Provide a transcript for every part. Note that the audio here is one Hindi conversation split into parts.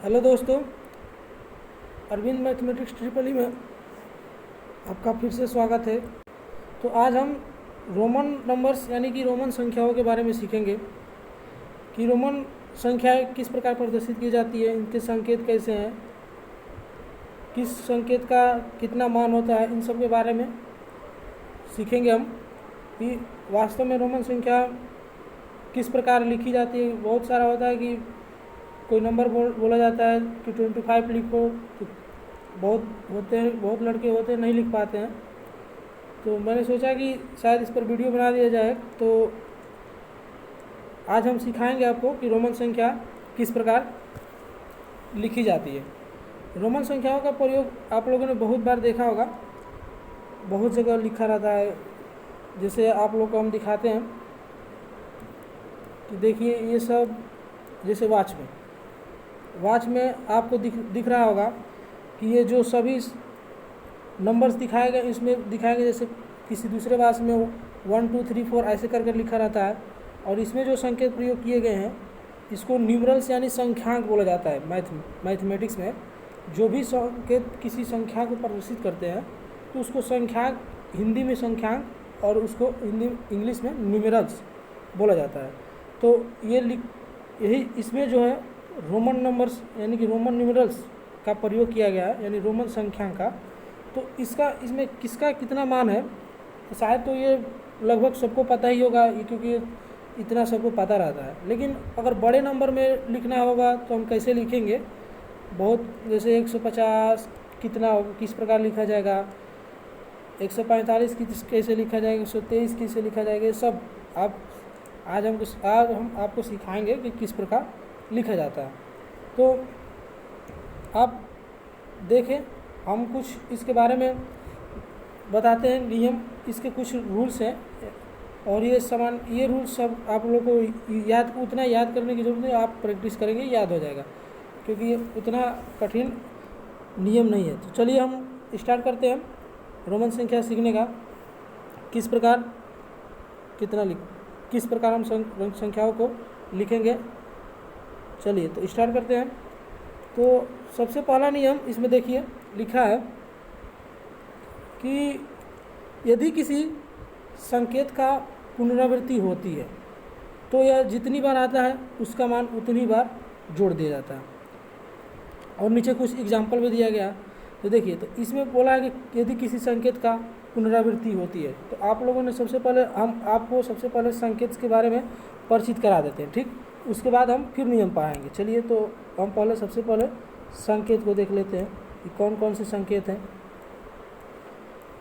हेलो दोस्तों, अरविंद मैथमेटिक्स ट्रिपल ई में आपका फिर से स्वागत है। तो आज हम रोमन नंबर्स यानी कि रोमन संख्याओं के बारे में सीखेंगे कि रोमन संख्याएं किस प्रकार प्रदर्शित की जाती है, इनके संकेत कैसे हैं, किस संकेत का कितना मान होता है, इन सब के बारे में सीखेंगे हम कि वास्तव में रोमन संख्या किस प्रकार लिखी जाती है। बहुत सारा होता है कि कोई नंबर बोला जाता है कि 25 लिखो, तो बहुत लड़के होते हैं नहीं लिख पाते हैं। तो मैंने सोचा कि शायद इस पर वीडियो बना दिया जाए। तो आज हम सिखाएंगे आपको कि रोमन संख्या किस प्रकार लिखी जाती है। रोमन संख्याओं का प्रयोग आप लोगों ने बहुत बार देखा होगा, बहुत जगह लिखा रहता है। जैसे आप लोग को हम दिखाते हैं कि देखिए ये सब, जैसे वॉच में आपको दिख रहा होगा कि ये जो सभी नंबर्स दिखाए गए, इसमें दिखाए गए जैसे किसी दूसरे वॉच में 1 2 3 4 ऐसे करके लिखा रहता है। और इसमें जो संकेत प्रयोग किए गए हैं इसको न्यूमरल्स यानी संख्यांक बोला जाता है। मैथमेटिक्स में जो भी संकेत किसी संख्या को प्रदर्शित करते हैं तो उसको संख्यांक, हिंदी में संख्यांक और उसको इंग्लिश में न्यूमरल्स बोला जाता है। तो यही इसमें जो है रोमन नंबर्स यानी कि रोमन न्यूमरल्स का प्रयोग किया गया है, यानी रोमन संख्या का। तो इसमें किसका कितना मान है तो शायद तो ये लगभग सबको पता ही होगा, क्योंकि इतना सबको पता रहता है। लेकिन अगर बड़े नंबर में लिखना होगा तो हम कैसे लिखेंगे, बहुत जैसे 150 किस प्रकार लिखा जाएगा, 145 कैसे लिखा जाएगा, 123 कैसे लिखा जाएगा, ये सब आज हम आपको सिखाएंगे कि किस प्रकार लिखा जाता है। तो आप देखें, हम कुछ इसके बारे में बताते हैं, नियम, इसके कुछ रूल्स हैं। और ये रूल्स सब आप लोगों को उतना याद करने की ज़रूरत नहीं, आप प्रैक्टिस करेंगे याद हो जाएगा, क्योंकि ये उतना कठिन नियम नहीं है। तो चलिए हम स्टार्ट करते हैं रोमन संख्या सीखने का। किस प्रकार हम संख्याओं को लिखेंगे, चलिए तो स्टार्ट करते हैं। तो सबसे पहला नियम इसमें देखिए लिखा है कि यदि किसी संकेत का पुनरावृत्ति होती है तो यह जितनी बार आता है उसका मान उतनी बार जोड़ दिया जाता है। और नीचे कुछ एग्जाम्पल भी दिया गया। तो देखिए, तो इसमें बोला है कि यदि किसी संकेत का पुनरावृत्ति होती है, तो आप लोगों ने हम आपको सबसे पहले संकेत के बारे में परिचित करा देते हैं, ठीक। उसके बाद हम फिर नियम पाएंगे। चलिए, तो हम सबसे पहले संकेत को देख लेते हैं कि कौन कौन से संकेत हैं।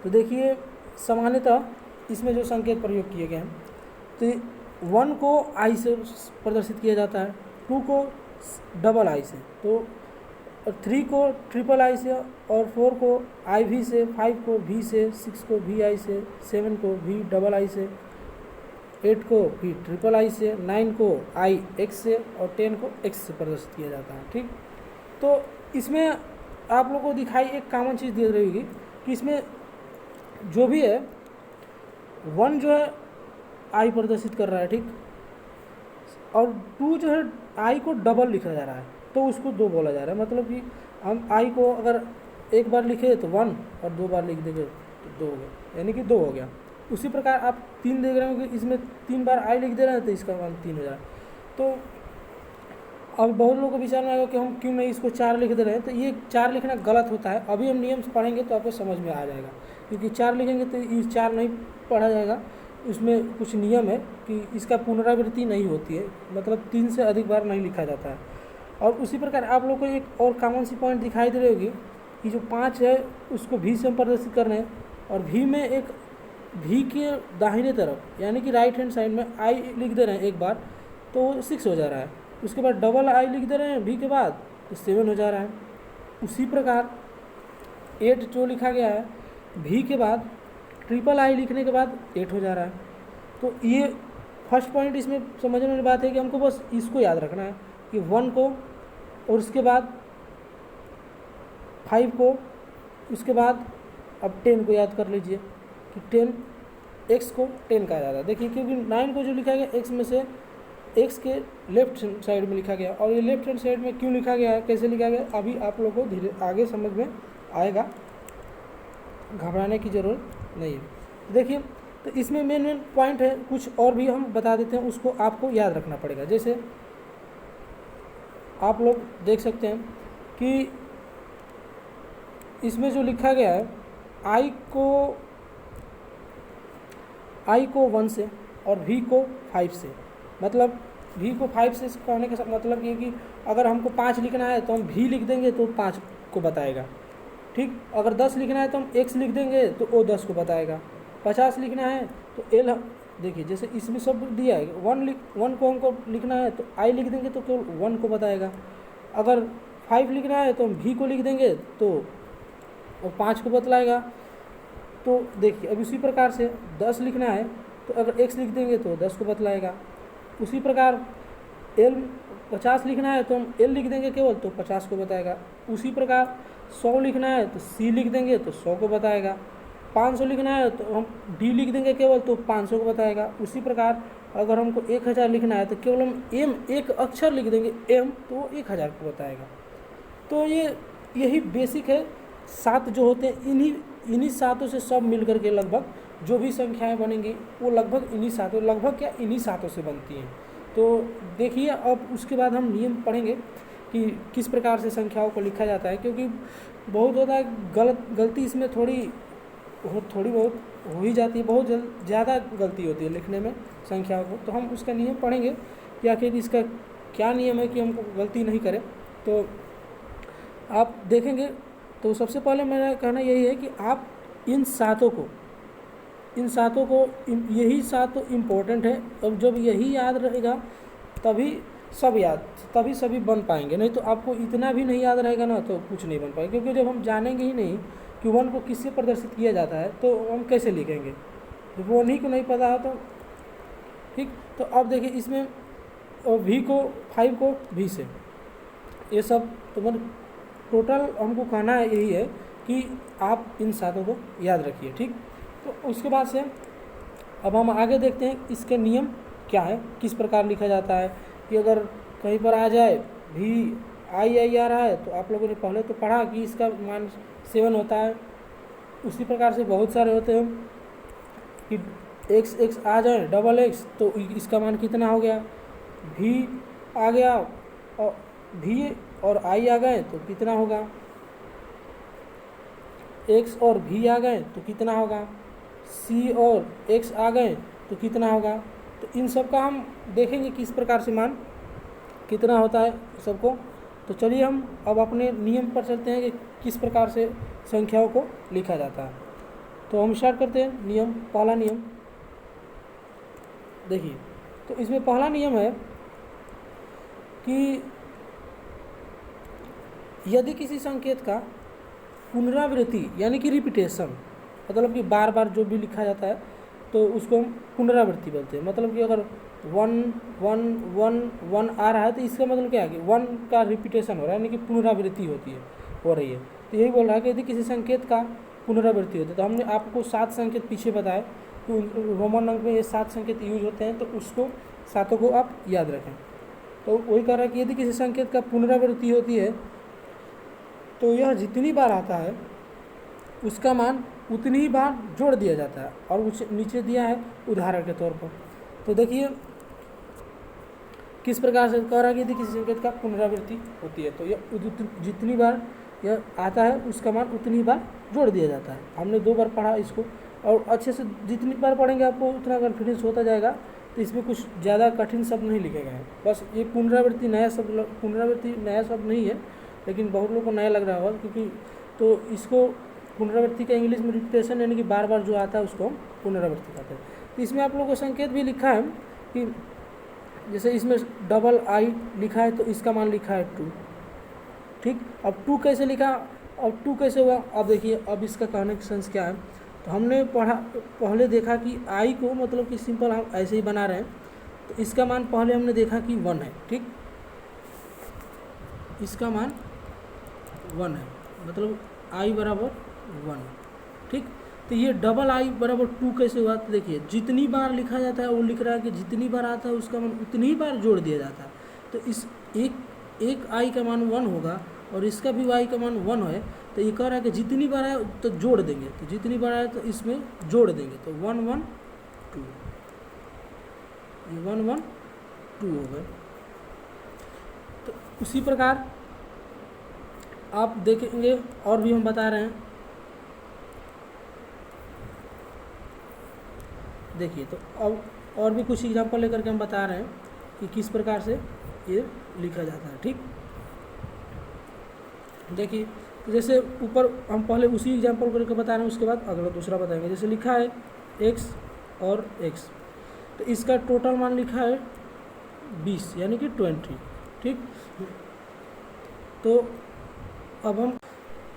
तो देखिए, सामान्यतः इसमें जो संकेत प्रयोग किए गए हैं, तो 1 को आई से प्रदर्शित किया जाता है, 2 को डबल आई से, तो 3 को ट्रिपल आई से, और 4 को आई भी से, 5 को भी से, 6 को भी आई से, 7 को भी डबल आई से, 8 को भी ट्रिपल आई से, 9 को आई एक्स से, और 10 को एक्स से प्रदर्शित किया जाता है, ठीक। तो इसमें आप लोगों को दिखाई एक कॉमन चीज़ दे रही होगी कि इसमें जो भी है 1 जो है आई प्रदर्शित कर रहा है, ठीक, और 2 जो है आई को डबल लिखा जा रहा है, तो उसको 2 बोला जा रहा है। मतलब कि हम आई को अगर एक बार लिखे तो 1 और 2 बार लिख देंगे तो 2 हो गया, यानी कि 2 हो गया। उसी प्रकार आप 3 देख रहे हो कि इसमें 3 बार आई लिख दे रहे हैं तो इसका मान 3 हो जाए। तो अब बहुत लोगों को विचार में आएगा कि हम क्यों नहीं इसको 4 लिख दे रहे हैं। तो ये 4 लिखना गलत होता है। अभी हम नियम पढ़ेंगे तो आपको समझ में आ जाएगा, क्योंकि 4 लिखेंगे तो ये 4 नहीं पढ़ा जाएगा। इसमें कुछ नियम है कि इसका पुनरावृत्ति नहीं होती है, मतलब 3 से अधिक बार नहीं लिखा जाता है। और उसी प्रकार आप लोग को एक और कॉमन सी पॉइंट दिखाई दे रही होगी कि जो 5 है उसको भी से हम प्रदर्शित कर रहे हैं, और भी में एक भी के दाहिने तरफ यानी कि राइट हैंड साइड में आई लिख दे रहे हैं एक बार, तो 6 हो जा रहा है। उसके बाद डबल आई लिख दे रहे हैं भी के बाद, तो 7 हो जा रहा है। उसी प्रकार 8 जो लिखा गया है भी के बाद, ट्रिपल आई लिखने के बाद 8 हो जा रहा है। तो ये फर्स्ट पॉइंट इसमें समझने वाली बात है कि हमको बस इसको याद रखना है कि 1 को, और उसके बाद 5 को, उसके बाद अब 10 को याद कर लीजिए कि 10 एक्स को 10 कहा जाता है। देखिए, क्योंकि 9 को जो लिखा गया एक्स में से एक्स के लेफ्ट साइड में लिखा गया। और ये लेफ्ट हैंड साइड में क्यों लिखा गया है, कैसे लिखा गया, अभी आप लोगों को धीरे आगे समझ में आएगा, घबराने की ज़रूरत नहीं है। देखिए, तो इसमें मेन पॉइंट है, कुछ और भी हम बता देते हैं, उसको आपको याद रखना पड़ेगा। जैसे आप लोग देख सकते हैं कि इसमें जो लिखा गया है आई को 1 से और v को 5 से, मतलब v को 5 से कहने का मतलब ये कि अगर हमको 5 लिखना है तो हम v लिख देंगे तो 5 को बताएगा, ठीक। अगर 10 लिखना है तो हम x लिख देंगे तो वो 10 को बताएगा। 50 लिखना है तो l, देखिए जैसे इसमें सब दिया है, 1 को हमको लिखना है तो i लिख देंगे तो केवल 1 को बताएगा। अगर 5 लिखना है तो हम v को लिख देंगे तो वो 5 को बतलाएगा। तो देखिए, अब उसी प्रकार से 10 लिखना है तो अगर x लिख देंगे तो 10 को बतलाएगा। उसी प्रकार 50 लिखना है तो हम l लिख देंगे केवल तो 50 को बताएगा। उसी प्रकार 100 लिखना है तो c लिख देंगे तो 100 को बताएगा। 500 लिखना है तो हम d लिख देंगे केवल तो 500 को बताएगा। उसी प्रकार अगर हमको 1000 लिखना है तो केवल हम m एक अक्षर लिख देंगे m तो वो 1000 को बताएगा। तो यही बेसिक है। 7 जो होते हैं इन्हीं 7 से सब मिल करके लगभग जो भी संख्याएं बनेंगी वो लगभग इन्हीं 7 से बनती हैं। तो देखिए, अब उसके बाद हम नियम पढ़ेंगे कि किस प्रकार से संख्याओं को लिखा जाता है, क्योंकि बहुत ज़्यादा गलती इसमें थोड़ी बहुत हो ही जाती है, बहुत ज़्यादा गलती होती है लिखने में संख्याओं को। तो हम उसका नियम पढ़ेंगे कि आखिर इसका क्या नियम है कि हमको गलती नहीं करें। तो आप देखेंगे, तो सबसे पहले मेरा कहना यही है कि आप इन सातों को यही 7 इम्पोर्टेंट है। अब जब यही याद रहेगा तभी सभी बन पाएंगे, नहीं तो आपको इतना भी नहीं याद रहेगा ना तो कुछ नहीं बन पाएगा। क्योंकि जब हम जानेंगे ही नहीं कि 1 को किससे प्रदर्शित किया जाता है तो हम कैसे लिखेंगे, जब वो नहीं को नहीं पता है तो, ठीक। तो अब देखिए, इसमें v को 5 को v से, ये सब तो मतलब टोटल हमको कहना है यही है कि आप इन 7 को याद रखिए, ठीक। तो उसके बाद से अब हम आगे देखते हैं इसके नियम क्या है, किस प्रकार लिखा जाता है। कि अगर कहीं पर आ जाए vi आ रहा है तो आप लोगों ने पहले तो पढ़ा कि इसका मान 7 होता है। उसी प्रकार से बहुत सारे होते हैं कि x आ जाए XX तो इसका मान कितना हो गया, v आ गया और v और i आ गए तो कितना होगा, x और v आ गए तो कितना होगा, c और x आ गए तो कितना होगा। तो इन सब का हम देखेंगे किस प्रकार से मान कितना होता है सबको। तो चलिए हम अब अपने नियम पर चलते हैं कि किस प्रकार से संख्याओं को लिखा जाता है। तो हम स्टार्ट करते हैं नियम। पहला नियम देखिए, तो इसमें पहला नियम है कि यदि किसी संकेत का पुनरावृत्ति यानी कि रिपीटेशन, मतलब कि बार बार जो भी लिखा जाता है तो उसको हम पुनरावृत्ति बोलते हैं। मतलब कि अगर 1 1 1 1 आ रहा है तो इसका मतलब क्या है कि 1 का रिपीटेशन हो रहा है, यानी कि पुनरावृत्ति हो रही है। तो यही बोल रहा है कि यदि किसी संकेत का पुनरावृत्ति होती है, तो हमने आपको 7 संकेत पीछे बताए तो रोमन अंक में ये 7 संकेत यूज होते हैं, तो उसको 7 को आप याद रखें। तो वही कह रहा है कि यदि किसी संकेत का पुनरावृत्ति होती है तो यह जितनी बार आता है उसका मान उतनी ही बार जोड़ दिया जाता है। और नीचे दिया है उदाहरण के तौर पर। तो देखिए किस प्रकार से कह रहा है कि यदि किसी संकेत का पुनरावृत्ति होती है तो यह जितनी बार यह आता है उसका मान उतनी बार जोड़ दिया जाता है। हमने 2 बार पढ़ा इसको, और अच्छे से जितनी बार पढ़ेंगे आपको उतना कॉन्फिडेंस होता जाएगा। तो इसमें कुछ ज़्यादा कठिन शब्द नहीं लिखे गए हैं। बस ये पुनरावृत्ति नया शब्द नहीं है, लेकिन बहुत लोगों को नया लग रहा होगा क्योंकि, तो इसको पुनरावृत्ति का इंग्लिश में रिपीटेशन यानी कि बार बार जो आता है उसको हम पुनरावृत्ति कहते हैं। तो इसमें आप लोगों को संकेत भी लिखा है कि जैसे इसमें II लिखा है तो इसका मान लिखा है 2, ठीक। अब 2 कैसे लिखा, अब 2 कैसे हुआ, अब देखिए अब इसका कहने का सेंस क्या है। तो हमने पहले देखा कि I को मतलब कि सिंपल हम ऐसे ही बना रहे हैं, तो इसका मान पहले हमने देखा कि 1 है, ठीक। इसका मान 1 है, मतलब I बराबर 1, ठीक। तो ये डबल आई बराबर 2 कैसे हुआ? तो देखिए जितनी बार लिखा जाता है वो लिख रहा है कि जितनी बार आता है उसका मान उतनी ही बार जोड़ दिया जाता है। तो इस एक आई का मान 1 होगा और इसका भी वाई का मान 1 है। तो ये कह रहा है कि जितनी बार आए तो जोड़ देंगे, तो जितनी बार आए तो इसमें जोड़ देंगे, तो 1 1 2, ये 1 1 2 हो गए। तो उसी प्रकार आप देखेंगे और भी हम बता रहे हैं, देखिए। तो अब और भी कुछ एग्जांपल लेकर के हम बता रहे हैं कि किस प्रकार से ये लिखा जाता है, ठीक। देखिए तो जैसे ऊपर हम पहले उसी एग्जांपल को लेकर बता रहे हैं, उसके बाद अगला दूसरा बताएंगे। जैसे लिखा है x और x, तो इसका टोटल मान लिखा है 20 यानी कि 20, ठीक। तो अब हम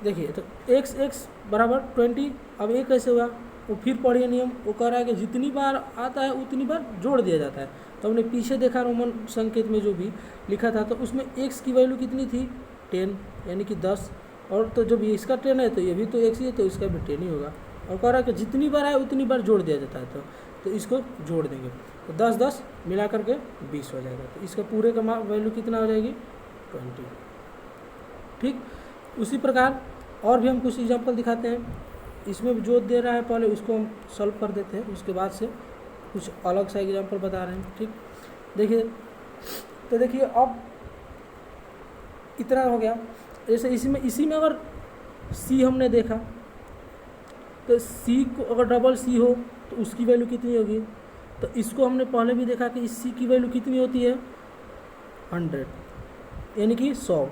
देखिए तो x बराबर 20, अब ये कैसे हुआ? वो फिर पढ़िए नियम, वो कह रहा है कि जितनी बार आता है उतनी बार जोड़ दिया जाता है। तो हमने पीछे देखा रोमन संकेत में जो भी लिखा था, तो उसमें x की वैल्यू कितनी थी? 10 यानी कि 10, और तो जब ये इसका 10 है तो ये भी तो x ही है, तो इसका भी 10 ही होगा। और कह रहा है कि जितनी बार आए उतनी बार जोड़ दिया जाता है, तो इसको जोड़ देंगे, तो 10 10 मिला करके 20 हो जाएगा। तो इसका पूरे का वैल्यू कितना हो जाएगी? 20, ठीक। उसी प्रकार और भी हम कुछ एग्जाम्पल दिखाते हैं। इसमें भी जो दे रहा है पहले उसको हम सॉल्व कर देते हैं, उसके बाद से कुछ अलग सा एग्जाम्पल बता रहे हैं, ठीक। देखिए तो देखिए अब इतना हो गया। जैसे इसी में अगर सी हमने देखा, तो सी को अगर डबल सी हो तो उसकी वैल्यू कितनी होगी? तो इसको हमने पहले भी देखा कि इस सी की वैल्यू कितनी होती है? 100 यानी कि 100।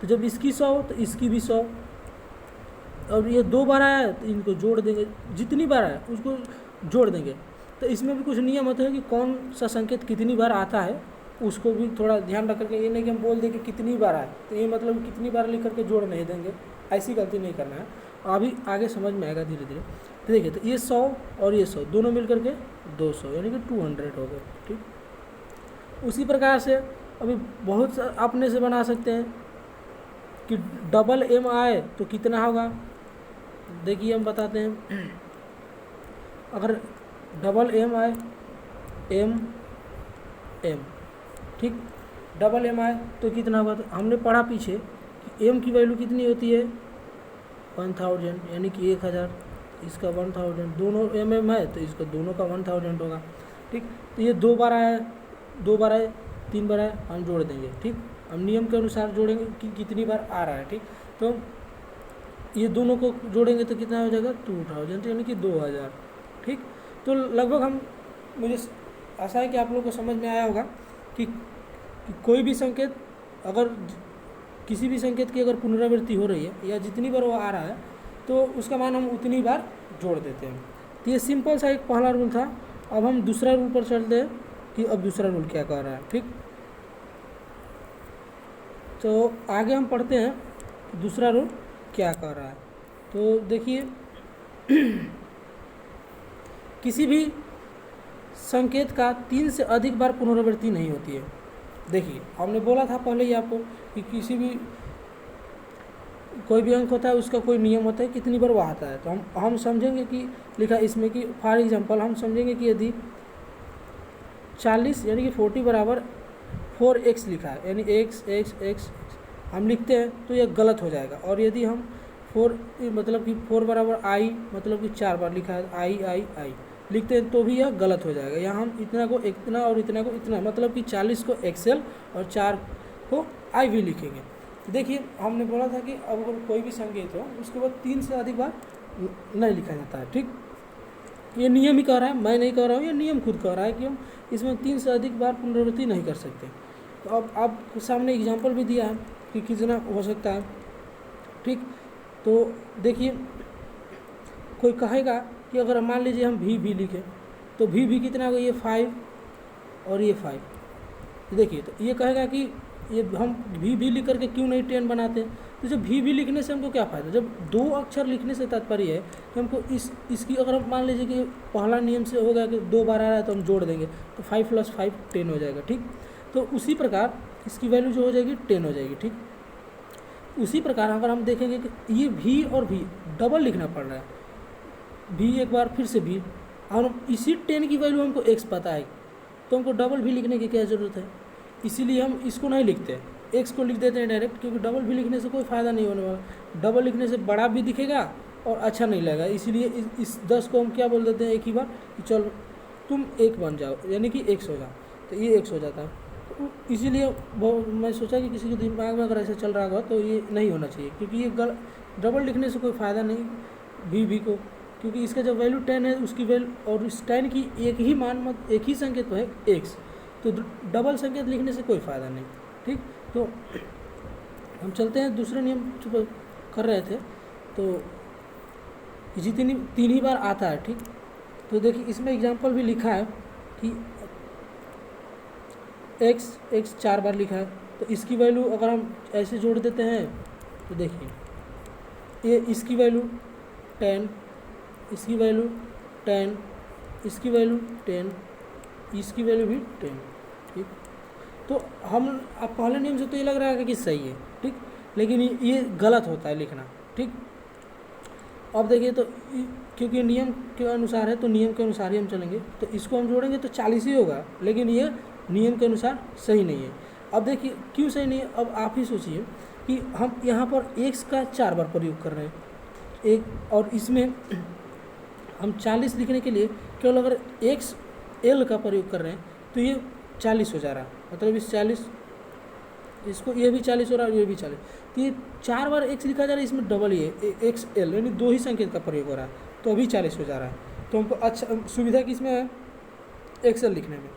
तो जब इसकी 100 तो इसकी भी 100, और ये 2 बार आया तो इनको जोड़ देंगे, जितनी बार आया उसको जोड़ देंगे। तो इसमें भी कुछ नियम होते हैं कि कौन सा संकेत कितनी बार आता है, उसको भी थोड़ा ध्यान रख करके, ये नहीं कि हम बोल दें कि कितनी बार आए, तो ये मतलब कितनी बार लिख करके जोड़ नहीं देंगे, ऐसी गलती नहीं करना है। अभी आगे समझ में आएगा धीरे धीरे। तो देखिए तो ये 100 और ये 100 दोनों मिल करके 200 यानी कि 200 हो गए, ठीक। उसी प्रकार से अभी बहुत अपने से बना सकते हैं कि डबल एम आए तो कितना होगा। देखिए हम बताते हैं, अगर डबल एम आए, एम ठीक, डबल एम आए तो कितना होगा? तो हमने पढ़ा पीछे कि एम की वैल्यू कितनी होती है? 1000 यानी कि 1000, इसका 1000, दोनों एम है तो इसका दोनों का 1000 होगा, ठीक। तो ये 2 बार आया, 2 बार आए, 3 बार आए, हम जोड़ देंगे, ठीक। हम नियम के अनुसार जोड़ेंगे कि कितनी बार आ रहा है, ठीक। तो ये दोनों को जोड़ेंगे तो कितना हो जाएगा? 2000 यानी कि 2000, ठीक। तो लगभग हम, मुझे आशा है कि आप लोगों को समझ में आया होगा कि कोई भी संकेत, अगर किसी भी संकेत की अगर पुनरावृत्ति हो रही है या जितनी बार वो आ रहा है तो उसका मान हम उतनी बार जोड़ देते हैं। तो ये सिंपल सा एक पहला रूल था। अब हम दूसरा रूल पर चलते हैं कि अब दूसरा रूल क्या कह रहा है, ठीक। तो आगे हम पढ़ते हैं दूसरा रूल क्या कह रहा है। तो देखिए किसी भी संकेत का 3 से अधिक बार पुनरावृत्ति नहीं होती है। देखिए हमने बोला था पहले ही आपको कि किसी भी कोई भी अंक होता है उसका कोई नियम होता है कितनी बार वो आता है। तो हम समझेंगे कि लिखा इसमें कि फॉर एग्जांपल हम समझेंगे कि यदि 40 यानी कि 40 बराबर 4x लिखा है, यानी x हम लिखते हैं तो यह गलत हो जाएगा। और यदि हम 4 मतलब कि 4 बराबर i मतलब कि 4 बार लिखा है i लिखते हैं तो भी यह गलत हो जाएगा। यहाँ हम इतना को इतना और इतना को इतना, मतलब कि 40 को XL और 4 को IV लिखेंगे। देखिए हमने बोला था कि अब अगर कोई भी संकेत हो उसके बाद 3 से अधिक बार नहीं लिखा जाता है, ठीक। ये नियम ही कह रहा है, मैं नहीं कह रहा हूँ, ये नियम खुद कह रहा है कि हम इसमें 3 से अधिक बार पुनरावृत्ति नहीं कर सकते। तो अब आप सामने एग्जाम्पल भी दिया है कि कितना हो सकता है, ठीक। तो देखिए कोई कहेगा कि अगर मान लीजिए हम भी लिखें तो भी कितना होगा? ये 5 और ये 5। तो देखिए तो ये कहेगा कि ये हम भी लिख करके क्यों नहीं 10 बनाते। तो जब भी लिखने से हमको क्या फ़ायदा? जब 2 अक्षर लिखने से तात्पर्य है कि हमको इसकी अगर हम मान लीजिए कि पहला नियम से हो गया कि 2 बार आ रहा है तो हम जोड़ देंगे तो 5 + 5 10 हो जाएगा, ठीक। तो उसी प्रकार इसकी वैल्यू जो हो जाएगी 10 हो जाएगी, ठीक। उसी प्रकार अगर हम देखेंगे कि ये भी और भी डबल लिखना पड़ रहा है भी एक बार फिर से भी, और इसी 10 की वैल्यू हमको x पता है, तो हमको डबल भी लिखने की क्या ज़रूरत है। इसीलिए हम इसको नहीं लिखते, x को लिख देते हैं डायरेक्ट, क्योंकि डबल भी लिखने से कोई फ़ायदा नहीं होने वाला। डबल लिखने से बड़ा भी दिखेगा और अच्छा नहीं लगेगा। इसीलिए इस 10 को हम क्या बोल देते हैं एक ही बार कि चल तुम 1 बन जाओ, यानी कि x हो जाओ, तो ये x हो जाता है। तो इसीलिए मैं सोचा कि किसी के दिमाग में अगर ऐसा चल रहा होगा तो ये नहीं होना चाहिए, क्योंकि ये डबल लिखने से कोई फ़ायदा नहीं भी को, क्योंकि इसका जब वैल्यू 10 है उसकी वैल्यू, और इस 10 की एक ही मान एक ही संकेत तो है x, तो डबल संकेत लिखने से कोई फ़ायदा नहीं। ठीक, तो हम चलते हैं दूसरे नियम जो कर रहे थे। तो जितनी 3 ही बार आता है। ठीक, तो देखिए इसमें एग्जांपल भी लिखा है कि x 4 बार लिखा है, तो इसकी वैल्यू अगर हम ऐसे जोड़ देते हैं तो देखिए ये इसकी वैल्यू 10, इसकी वैल्यू 10, इसकी वैल्यू 10, इसकी वैल्यू भी 10। ठीक, तो हम अब पहले नियम से तो ये लग रहा है कि सही है, ठीक, लेकिन ये गलत होता है लिखना। ठीक, अब देखिए तो क्योंकि नियम के अनुसार है तो नियम के अनुसार ही हम चलेंगे, तो इसको हम जोड़ेंगे तो 40 ही होगा, लेकिन ये नियम के अनुसार सही नहीं है। अब देखिए क्यों सही नहीं है, अब आप ही सोचिए कि हम यहाँ पर x का 4 बार प्रयोग कर रहे हैं एक, और इसमें हम 40 लिखने के लिए केवल अगर XL का प्रयोग कर रहे हैं तो ये 40 हो जा रहा है, मतलब इस 40, इसको ये भी 40 हो रहा है और ये भी 40, तो ये 4 बार x लिखा जा रहा है, इसमें डबल ही है XL, यानी 2 ही संकेत का प्रयोग हो रहा है, तो अभी 40 हो जा रहा है। तो हमको अच्छा सुविधा किस में है, XL लिखने में,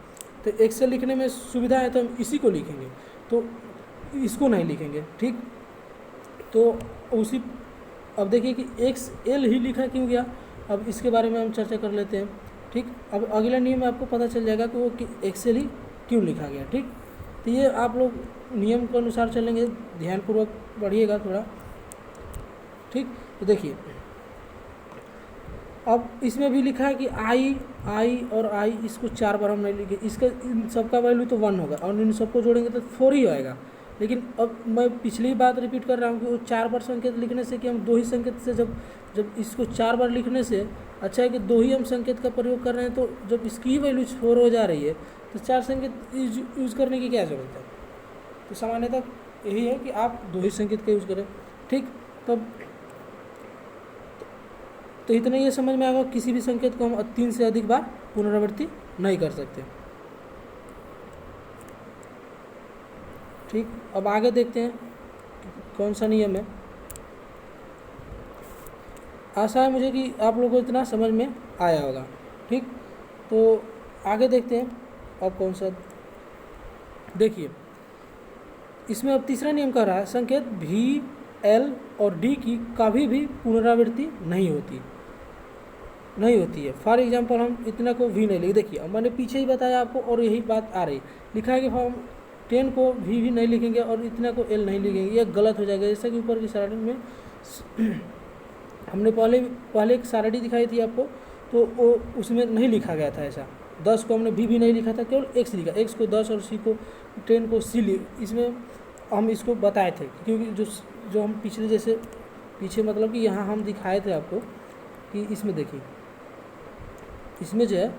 तो XL लिखने में सुविधा है तो हम इसी को लिखेंगे, तो इसको नहीं लिखेंगे। ठीक, तो उसी, अब देखिए कि XL ही लिखा क्यों गया, अब इसके बारे में हम चर्चा कर लेते हैं। ठीक, अब अगला नियम में आपको पता चल जाएगा कि वो कि XL ही क्यों लिखा गया। ठीक, तो ये आप लोग नियम के अनुसार चलेंगे, ध्यानपूर्वक पढ़िएगा थोड़ा। ठीक, तो देखिए अब इसमें भी लिखा है कि I और I, इसको 4 बार हम नहीं लिखे, इसका इन सबका वैल्यू तो 1 होगा और इन सबको जोड़ेंगे तो 4 ही आएगा। लेकिन अब मैं पिछली बात रिपीट कर रहा हूँ कि वो 4 बार संकेत लिखने से कि हम 2 ही संकेत से जब इसको 4 बार लिखने से अच्छा है कि 2 ही हम संकेत का प्रयोग कर रहे हैं, तो जब इसकी ही वैल्यू 4 हो जा रही है तो 4 संकेत यूज़ करने की क्या ज़रूरत है। तो सामान्यतः यही है कि आप 2 ही संकेत का यूज़ करें। ठीक, तो इतना ये समझ में आएगा, किसी भी संकेत को हम 3 से अधिक बार पुनरावृत्ति नहीं कर सकते। ठीक, अब आगे देखते हैं कौन सा नियम है। आशा है मुझे कि आप लोगों को इतना समझ में आया होगा। ठीक, तो आगे देखते हैं अब कौन सा, देखिए इसमें अब तीसरा नियम कह रहा है संकेत V, L और D की कभी भी पुनरावृत्ति नहीं होती है। फॉर एग्जांपल हम इतना को V नहीं लिखे, देखिए अब मैंने पीछे ही बताया आपको और यही बात आ रही, लिखा है कि हम 10 को V भी नहीं लिखेंगे और इतना को L नहीं लिखेंगे, ये गलत हो जाएगा। जैसा कि ऊपर की सारणी में हमने पहले एक सारणी दिखाई थी आपको, तो वो उसमें नहीं लिखा गया था ऐसा। 10 को हमने V भी नहीं लिखा था, केवल X लिखा, X को 10 और C को 10 को C इसमें हम इसको बताए थे, क्योंकि जो हम पीछे मतलब कि यहाँ हम दिखाए थे आपको कि इसमें देखिए, इसमें जो है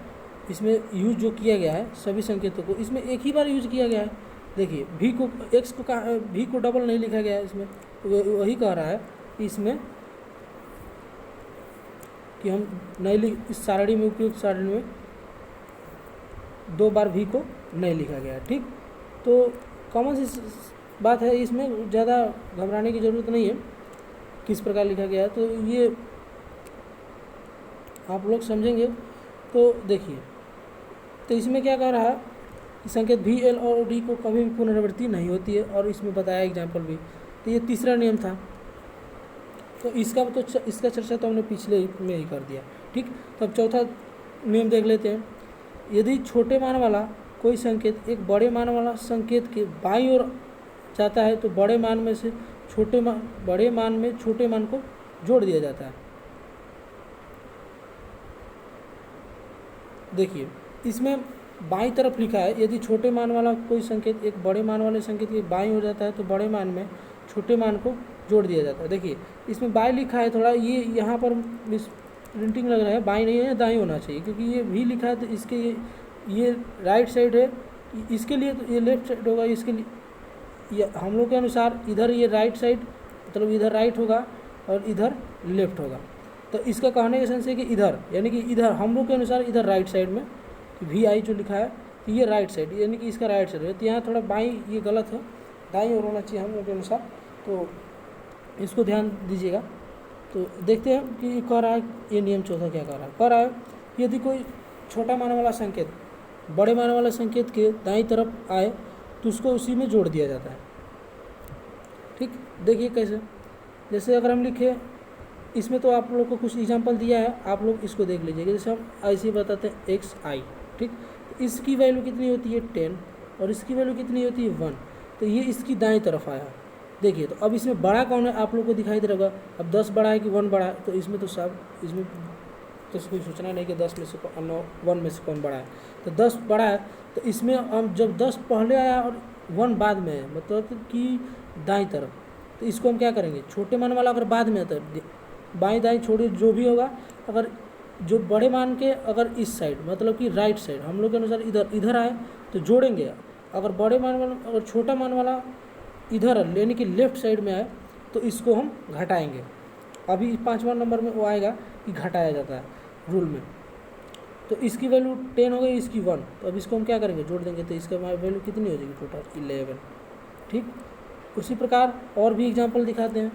इसमें यूज जो किया गया है सभी संकेतों को इसमें एक ही बार यूज किया गया है। देखिए V को डबल नहीं लिखा गया है इसमें, तो वही कह रहा है इसमें कि हम नहीं इस सारणी में, उपयुक्त सारणी में 2 बार V को नहीं लिखा गया है। ठीक, तो कॉमन सी बात है, इसमें ज़्यादा घबराने की ज़रूरत नहीं है किस प्रकार लिखा गया है, तो ये आप लोग समझेंगे। तो देखिए, तो इसमें क्या कह रहा है कि संकेत V, L और D को कभी भी पुनरावृत्ति नहीं होती है, और इसमें बताया एग्जाम्पल भी। तो ये तीसरा नियम था, तो इसका चर्चा तो हमने पिछले में ही कर दिया। ठीक, तो अब चौथा नियम देख लेते हैं। यदि छोटे मान वाला कोई संकेत एक बड़े मान वाला संकेत के बाईं ओर जाता है तो बड़े मान में छोटे मान को जोड़ दिया जाता है। देखिए इसमें बाईं तरफ लिखा है, यदि छोटे मान वाला कोई संकेत एक बड़े मान वाले संकेत के बाईं ओर जाता है तो बड़े मान में छोटे मान को जोड़ दिया जाता है। देखिए इसमें बाई लिखा है, थोड़ा ये यहाँ पर प्रिंटिंग लग रहा है, बाई नहीं है, दाई होना चाहिए, क्योंकि ये भी लिखा है तो इसके ये राइट साइड है, इसके लिए तो ये लेफ्ट साइड होगा, इसके लिए ये हम लोग के अनुसार इधर ये राइट साइड मतलब इधर राइट होगा और इधर लेफ्ट होगा। तो इसका कहने का सेंस है कि इधर, यानी कि इधर हम लोग के अनुसार इधर राइट साइड में वी आई जो लिखा है तो ये राइट साइड, यानी कि इसका राइट साइड है। तो यहाँ थोड़ा बाई ये गलत है, दाई और होना चाहिए हम लोग के अनुसार, तो इसको ध्यान दीजिएगा। तो देखते हैं कि ये कह रहा है, ये नियम चौथा क्या कह रहा है यदि कोई छोटा माने वाला संकेत बड़े माने वाले संकेत के दाईं तरफ आए तो उसको उसी में जोड़ दिया जाता है। ठीक, देखिए कैसे, जैसे अगर हम लिखे इसमें, तो आप लोग को कुछ एग्जांपल दिया है, आप लोग इसको देख लीजिएगा। जैसे हम ऐसे बताते हैं एक्स आई, ठीक, तो इसकी वैल्यू कितनी होती है 10 और इसकी वैल्यू कितनी होती है 1, तो ये इसकी दाएं तरफ आया। देखिए तो अब इसमें बड़ा कौन है आप लोग को दिखाई दे रहा होगा। अब 10 बड़ा है कि 1 बड़ा है, तो इसमें तो सब इसमें तो कोई सोचना नहीं कि 10 में से 1 में से कौन बड़ा है। तो 10 बड़ा है, तो इसमें हम जब 10 पहले आया और 1 बाद में है, मतलब कि दाईं तरफ, तो इसको हम क्या करेंगे, छोटे मान वाला अगर बाद में आता है, बाईं दाईं छोड़िए जो भी होगा, अगर जो बड़े मान के अगर इस साइड मतलब कि राइट साइड हम लोग के अनुसार इधर आए तो जोड़ेंगे। अगर बड़े मान वाला अगर छोटा मान वाला इधर यानी कि लेफ्ट साइड में आए तो इसको हम घटाएंगे। अभी 5वां नंबर में वो आएगा कि घटाया जाता है रूल में। तो इसकी वैल्यू 10 हो गई, इसकी 1, तो अब इसको हम क्या करेंगे, जोड़ देंगे, तो इसका वैल्यू कितनी हो जाएगी टोटल 11। ठीक, उसी प्रकार और भी एग्जांपल दिखाते हैं।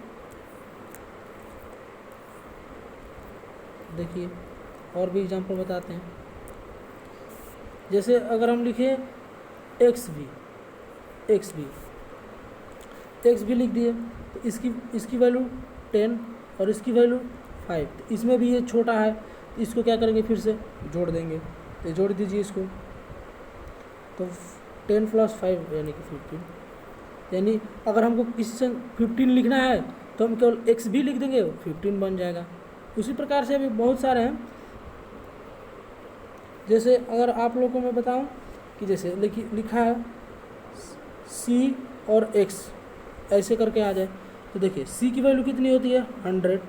देखिए और भी एग्जांपल बताते हैं। जैसे अगर हम लिखें एक्स भी लिख दिए, तो इसकी वैल्यू 10 और इसकी वैल्यू 5, तो इसमें भी ये छोटा है, इसको क्या करेंगे, फिर से जोड़ देंगे। तो जोड़ दीजिए इसको, तो 10 + 5 यानी कि 15, यानी अगर हमको किसी से 15 लिखना है तो हम केवल एक्स भी लिख देंगे, 15 बन जाएगा। उसी प्रकार से अभी बहुत सारे हैं। जैसे अगर आप लोगों को मैं बताऊं कि जैसे लिखा है सी और एक्स ऐसे करके आ जाए, तो देखिए सी की वैल्यू कितनी होती है 100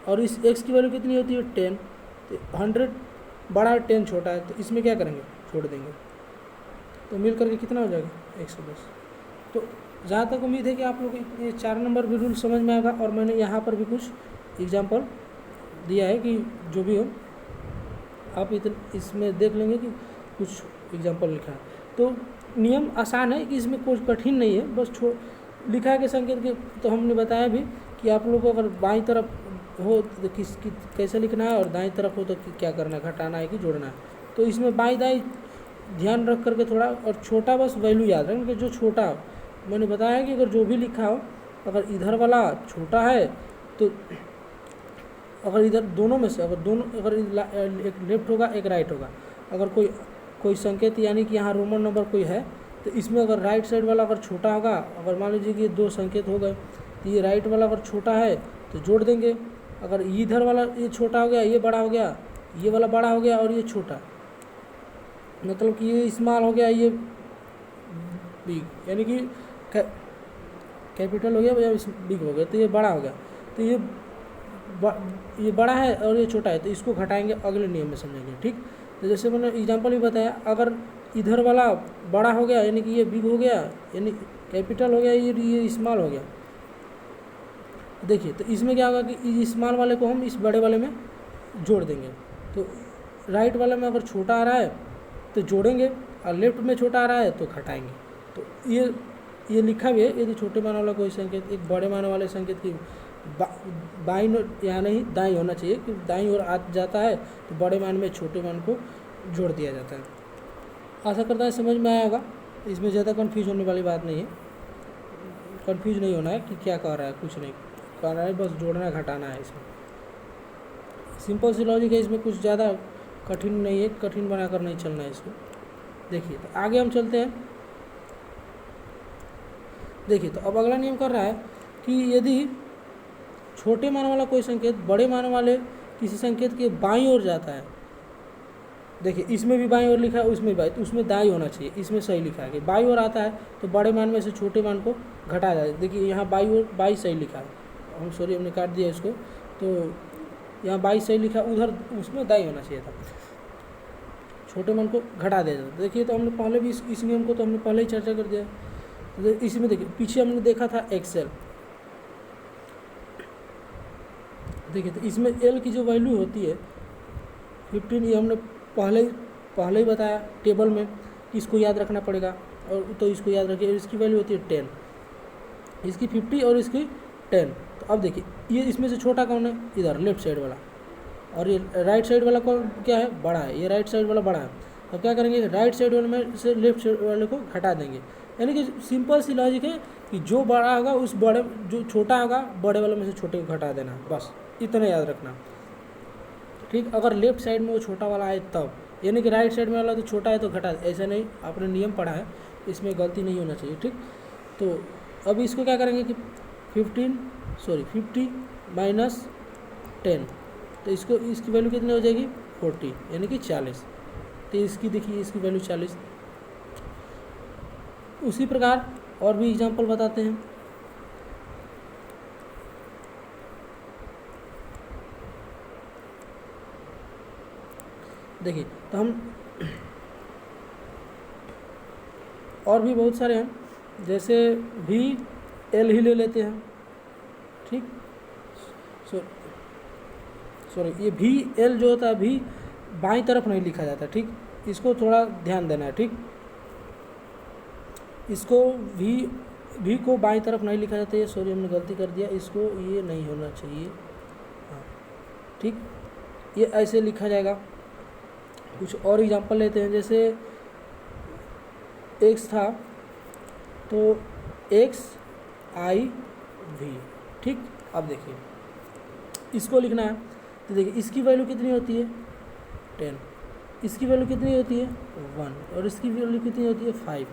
और इस एक्स की वैल्यू कितनी होती है 10। तो 100 बड़ा है 10 छोटा है, तो इसमें क्या करेंगे, छोड़ देंगे, तो मिल करके कितना हो जाएगा 110। तो जहाँ तक उम्मीद है कि आप लोग को ये 4 नंबर भी रूल समझ में आएगा, और मैंने यहाँ पर भी कुछ एग्जाम्पल दिया है कि जो भी हो आप इसमें देख लेंगे कि कुछ एग्जाम्पल लिखा है। तो नियम आसान है कि इसमें कुछ कठिन नहीं है, बस लिखा है कि संकेत के, तो हमने बताया भी कि आप लोगों को अगर बाईं तरफ हो तो कैसे लिखना है और दाईं तरफ हो तो क्या करना है, घटाना है कि जोड़ना है। तो इसमें बाईं दाईं ध्यान रख करके थोड़ा, और छोटा बस वैल्यू याद रखें कि जो छोटा मैंने बताया कि अगर जो भी लिखा हो, अगर इधर वाला छोटा है तो अगर इधर दोनों में से अगर एक लेफ्ट होगा एक राइट होगा, अगर कोई संकेत यानी कि यहाँ रोमन नंबर कोई है तो इसमें अगर राइट साइड वाला अगर छोटा होगा, अगर मान लीजिए कि ये 2 संकेत हो गए, तो ये राइट वाला अगर छोटा है तो जोड़ देंगे। अगर इधर वाला ये छोटा हो गया, ये बड़ा हो गया, ये वाला बड़ा हो गया और ये छोटा, मतलब कि ये स्मॉल हो गया, ये बिग, यानी कि कैपिटल हो गया या बिग हो गया, तो ये बड़ा हो गया। तो ये बड़ा है और ये छोटा है, तो इसको घटाएंगे, अगले नियम में समझेंगे। ठीक, तो जैसे मैंने एग्जांपल भी बताया, अगर इधर वाला बड़ा हो गया यानी कि ये बिग हो गया, यानी कैपिटल हो गया, ये स्मॉल हो गया। देखिए तो इसमें क्या होगा कि स्मॉल वाले को हम इस बड़े वाले में जोड़ देंगे। तो राइट वाले में अगर छोटा आ रहा है तो जोड़ेंगे, और लेफ्ट में छोटा आ रहा है तो घटाएंगे। तो ये लिखा भी है, यदि छोटे मान वाला कोई संकेत एक बड़े मान वाले संकेत की बाईं यहाँ नहीं दाईं होना चाहिए, कि दाईं ओर आ जाता है तो बड़े मान में छोटे मान को जोड़ दिया जाता है। आशा करता है समझ में आया होगा, इसमें ज़्यादा कंफ्यूज होने वाली बात नहीं है, कंफ्यूज नहीं होना है कि क्या कह रहा है, कुछ नहीं कह रहा है, बस जोड़ना घटाना है। इसमें सिंपल सी लॉजिक है, इसमें कुछ ज़्यादा कठिन नहीं है, कठिन बनाकर नहीं चलना है इसको। देखिए तो आगे हम चलते हैं। देखिए तो अब अगला नियम कर रहा है कि यदि छोटे मान वाला कोई संकेत बड़े मान वाले किसी संकेत के बाईं ओर जाता है, देखिए इसमें भी बाईं ओर लिखा है, उसमें भी बाईं, तो उसमें दाईं होना चाहिए, इसमें सही लिखा है कि बाईं ओर आता है तो बड़े मान में से छोटे मान को घटाया जाए। देखिए यहाँ बाईं ओर बाईं सही लिखा है, हम सॉरी हमने काट दिया इसको, तो यहाँ 22 सही लिखा, उधर उसमें दाई होना चाहिए था, छोटे मान को घटा दिया जाता। देखिए तो हमने पहले भी इस नियम को तो हमने पहले ही चर्चा कर दिया। तो इसमें देखिए पीछे हमने देखा था एक्सेल, देखिए तो इसमें एल की जो वैल्यू होती है 15, ये हमने पहले ही बताया टेबल में कि इसको याद रखना पड़ेगा, और तो इसको याद रखिए। इसकी वैल्यू होती है 10, इसकी 50 और इसकी 10। तो अब देखिए ये इसमें से छोटा कौन है, इधर लेफ्ट साइड वाला, और ये राइट साइड वाला कौन क्या है, बड़ा है, ये राइट साइड वाला बड़ा है। अब क्या करेंगे, राइट साइड वाले में से लेफ्ट साइड वाले को घटा देंगे। यानी कि सिंपल सी लॉजिक है कि जो बड़ा होगा उस बड़े, जो छोटा होगा बड़े वाले में से छोटे को घटा देना, बस इतना याद रखना, ठीक। अगर लेफ्ट साइड में वो छोटा वाला आए तब, यानी कि राइट साइड में वाला तो छोटा है तो घटा, ऐसा नहीं, आपने नियम पढ़ा है, इसमें गलती नहीं होना चाहिए, ठीक। तो अब इसको क्या करेंगे कि 50 माइनस 10, तो इसकी वैल्यू कितनी हो जाएगी 40, यानी कि 40। तो इसकी देखिए इसकी वैल्यू 40। उसी प्रकार और भी एग्जांपल बताते हैं। देखिए तो हम और भी बहुत सारे हैं, जैसे भी एल ही ले लेते हैं, ठीक। सॉरी ये भी एल जो होता है भी बाईं तरफ नहीं लिखा जाता, ठीक, इसको थोड़ा ध्यान देना है, ठीक। इसको भी को बाईं तरफ नहीं लिखा जाता है, सॉरी हमने गलती कर दिया, इसको ये नहीं होना चाहिए, हाँ ठीक, ये ऐसे लिखा जाएगा। कुछ और एग्जांपल लेते हैं, जैसे x था तो x i v, ठीक। अब देखिए इसको लिखना है, तो देखिए इसकी वैल्यू कितनी होती है 10, इसकी वैल्यू कितनी होती है 1, और इसकी वैल्यू कितनी होती है 5।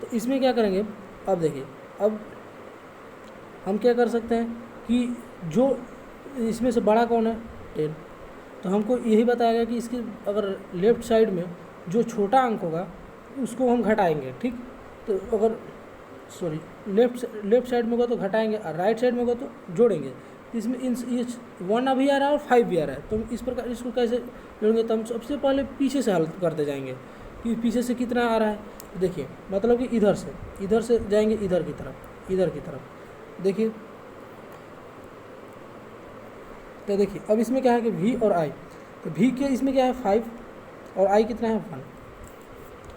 तो इसमें क्या करेंगे, अब देखिए अब हम क्या कर सकते हैं कि जो इसमें से बड़ा कौन है 10, तो हमको यही बताया गया कि इसकी अगर लेफ़्ट साइड में जो छोटा अंक होगा उसको हम घटाएंगे, ठीक। तो अगर सॉरी लेफ्ट साइड में होगा तो घटाएंगे, और राइट साइड में होगा तो जोड़ेंगे। इसमें ये 1 अभी आ रहा है और 5 भी आ रहा है, तो इस प्रकार इसको कैसे जोड़ेंगे, तो हम सबसे पहले पीछे से हल करते जाएंगे कि पीछे से कितना आ रहा है। देखिए मतलब कि इधर से जाएंगे इधर की तरफ, देखिए तो देखिए अब इसमें क्या है कि v और i, तो v के इसमें क्या है 5 और i कितना है 1।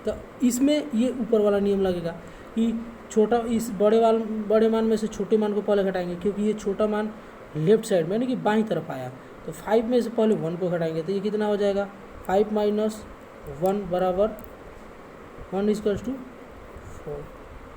तो इसमें ये ऊपर वाला नियम लगेगा कि छोटा इस बड़े मान में से छोटे मान को पहले घटाएंगे, क्योंकि ये छोटा मान लेफ्ट साइड में यानी कि बाईं तरफ आया, तो 5 में से पहले 1 को घटाएंगे, तो ये कितना हो जाएगा 5 माइनस 1 बराबर 1 इक्वल्स टू 4,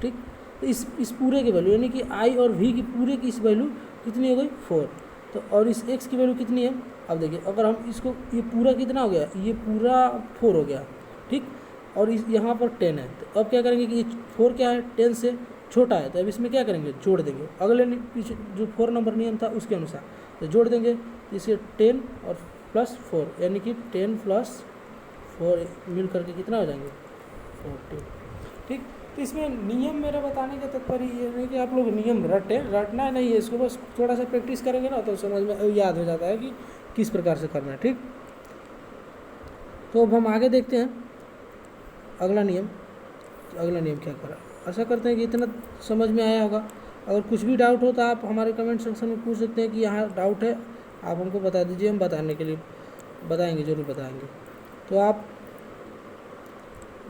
ठीक। तो इस पूरे की वैल्यू यानी कि i और v की पूरे की इस वैल्यू कितनी हो गई 4। तो और इस x की वैल्यू कितनी है, अब देखिए अगर हम इसको ये पूरा कितना हो गया, ये पूरा 4 हो गया, ठीक। और इस यहाँ पर 10 है, तो अब क्या करेंगे कि ये 4 क्या है 10 से छोटा है, तो अब इसमें क्या करेंगे जोड़ देंगे, अगले पीछे जो 4 नंबर नियम था उसके अनुसार, तो जोड़ देंगे इसे 10 और प्लस 4, यानी कि 10 प्लस 4 मिल करके कितना हो जाएंगे 40, ठीक। तो इसमें नियम मेरा बताने का तात्पर्य ये नहीं कि आप लोग नियम रटना नहीं है, इसको बस थोड़ा सा प्रैक्टिस करेंगे ना तो समझ में याद हो जाता है कि किस प्रकार से करना है, ठीक। तो अब हम आगे देखते हैं अगला नियम क्या करा। आशा करते हैं कि इतना समझ में आया होगा। अगर कुछ भी डाउट हो तो आप हमारे कमेंट सेक्शन में पूछ सकते हैं कि यहाँ डाउट है, आप हमको बता दीजिए, हम बताने के लिए बताएंगे, ज़रूर बताएंगे। तो आप